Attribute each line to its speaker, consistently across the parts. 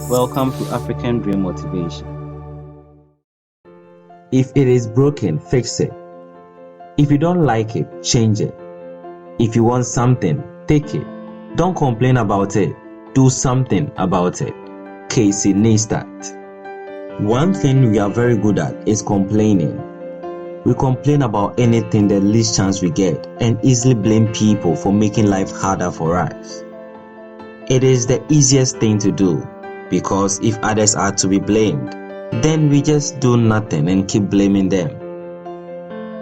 Speaker 1: Welcome to African Dream Motivation.
Speaker 2: If it is broken, fix it. If you don't like it, change it. If you want something, take it. Don't complain about it. Do something about it. Casey Neistat. One thing we are very good at is complaining. We complain about anything the least chance we get and easily blame people for making life harder for us. It is the easiest thing to do because if others are to be blamed, then we just do nothing and keep blaming them.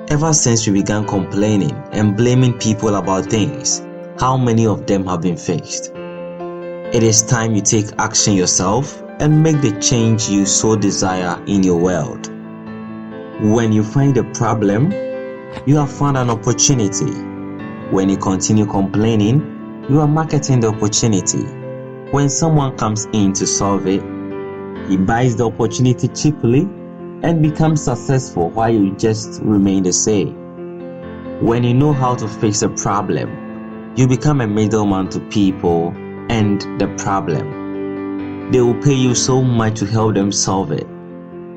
Speaker 2: Ever since we began complaining and blaming people about things, how many of them have been fixed? It is time you take action yourself and make the change you so desire in your world. When you find a problem, you have found an opportunity. When you continue complaining, you are marketing the opportunity. When someone comes in to solve it, he buys the opportunity cheaply and becomes successful while you just remain the same. When you know how to fix a problem, you become a middleman to people and the problem. They will pay you so much to help them solve it.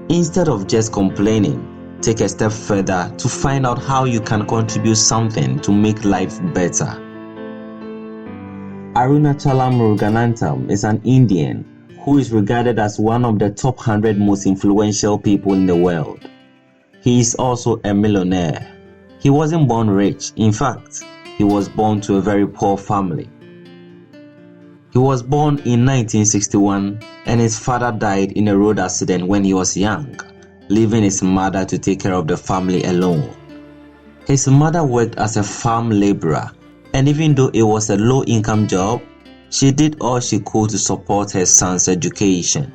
Speaker 2: Instead of just complaining, take a step further to find out how you can contribute something to make life better. Arunachalam Muruganantham is an Indian who is regarded as one of the top 100 most influential people in the world. He is also a millionaire. He wasn't born rich. In fact, he was born to a very poor family. He was born in 1961 and his father died in a road accident when he was young, leaving his mother to take care of the family alone. His mother worked as a farm laborer, and even though it was a low-income job, she did all she could to support her son's education.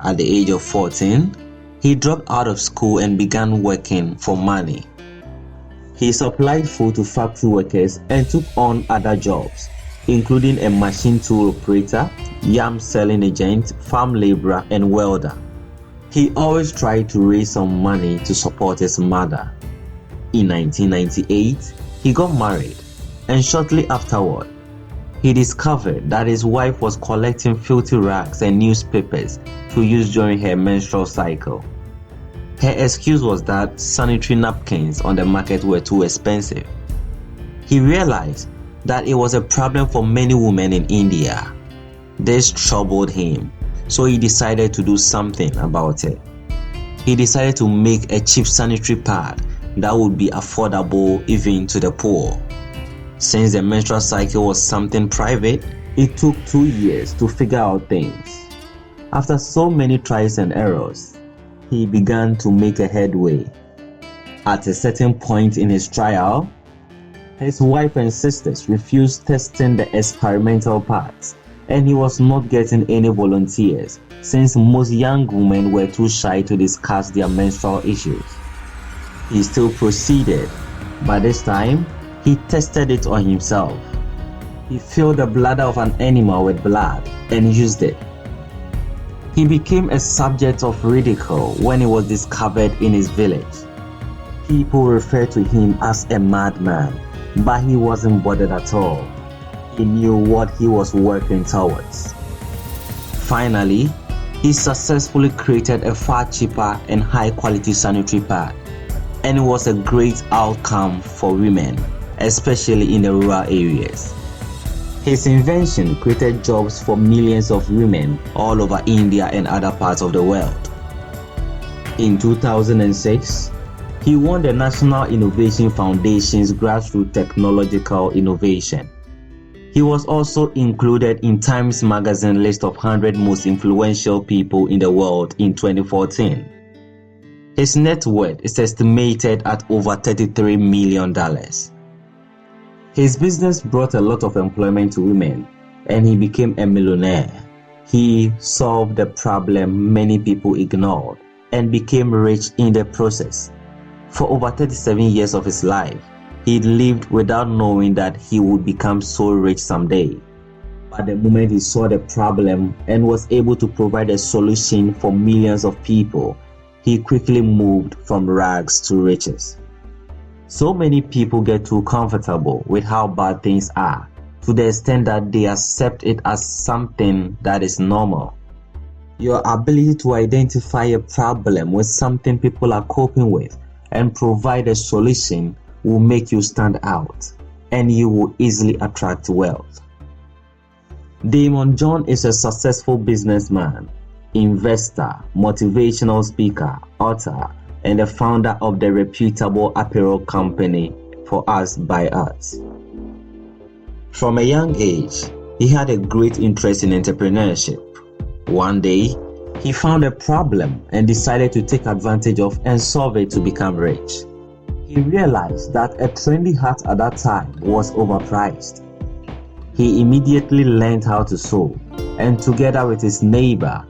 Speaker 2: At the age of 14, he dropped out of school and began working for money. He supplied food to factory workers and took on other jobs, including a machine tool operator, yam selling agent, farm laborer, and welder. He always tried to raise some money to support his mother. In 1998, he got married, and shortly afterward, he discovered that his wife was collecting filthy rags and newspapers to use during her menstrual cycle. Her excuse was that sanitary napkins on the market were too expensive. He realized that it was a problem for many women in India. This troubled him, so he decided to do something about it. He decided to make a cheap sanitary pad that would be affordable even to the poor. Since the menstrual cycle was something private, it took 2 years to figure out things. After so many trials and errors, he began to make a headway. At a certain point in his trial, his wife and sisters refused testing the experimental parts, and he was not getting any volunteers since most young women were too shy to discuss their menstrual issues. He still proceeded, but this time, he tested it on himself. He filled the bladder of an animal with blood and used it. He became a subject of ridicule when he was discovered in his village. People referred to him as a madman, but he wasn't bothered at all. He knew what he was working towards. Finally, he successfully created a far cheaper and high-quality sanitary pad, and it was a great outcome for women, especially in the rural areas. His invention created jobs for millions of women all over India and other parts of the world. In 2006, he won the National Innovation Foundation's Grassroots Technological Innovation. He was also included in Times Magazine list of 100 most influential people in the world in 2014. His net worth is estimated at over $33 million. His business brought a lot of employment to women, and he became a millionaire. He solved the problem many people ignored and became rich in the process. For over 37 years of his life, he lived without knowing that he would become so rich someday. But the moment he saw the problem and was able to provide a solution for millions of people, he quickly moved from rags to riches. So many people get too comfortable with how bad things are to the extent that they accept it as something that is normal. Your ability to identify a problem with something people are coping with and provide a solution will make you stand out, and you will easily attract wealth. Daymond John is a successful businessman, investor, motivational speaker, author, and the founder of the reputable apparel company For Us by Us. From a young age, he had a great interest in entrepreneurship. One day, he found a problem and decided to take advantage of and solve it to become rich. He realized that a trendy hat at that time was overpriced. He immediately learned how to sew, and together with his neighbor,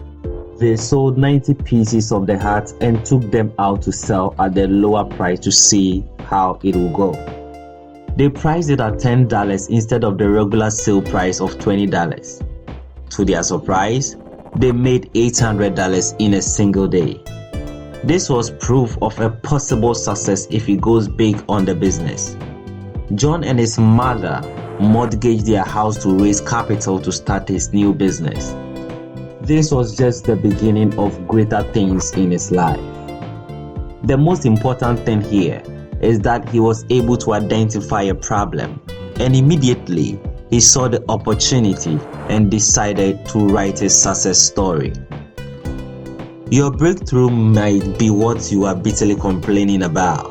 Speaker 2: they sold 90 pieces of the hat and took them out to sell at the lower price to see how it will go. They priced it at $10 instead of the regular sale price of $20. To their surprise, they made $800 in a single day. This was proof of a possible success if he goes big on the business. John and his mother mortgaged their house to raise capital to start his new business. This was just the beginning of greater things in his life. The most important thing here is that he was able to identify a problem, and immediately he saw the opportunity and decided to write his success story. Your breakthrough might be what you are bitterly complaining about.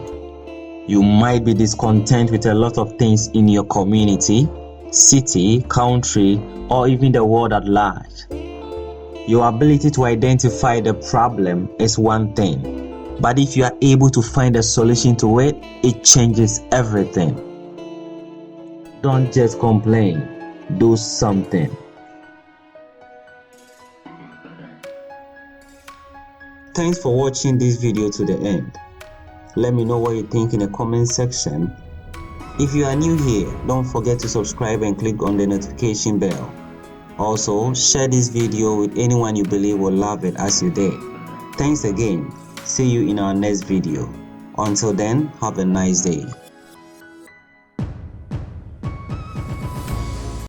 Speaker 2: You might be discontent with a lot of things in your community, city, country, or even the world at large. Your ability to identify the problem is one thing, but if you are able to find a solution to it, it changes everything. Don't just complain, do something. Thanks for watching this video to the end. Let me know what you think in the comment section. If you are new here, don't forget to subscribe and click on the notification bell. Also, share this video with anyone you believe will love it as you did. Thanks again. See you in our next video. Until then, have a nice day.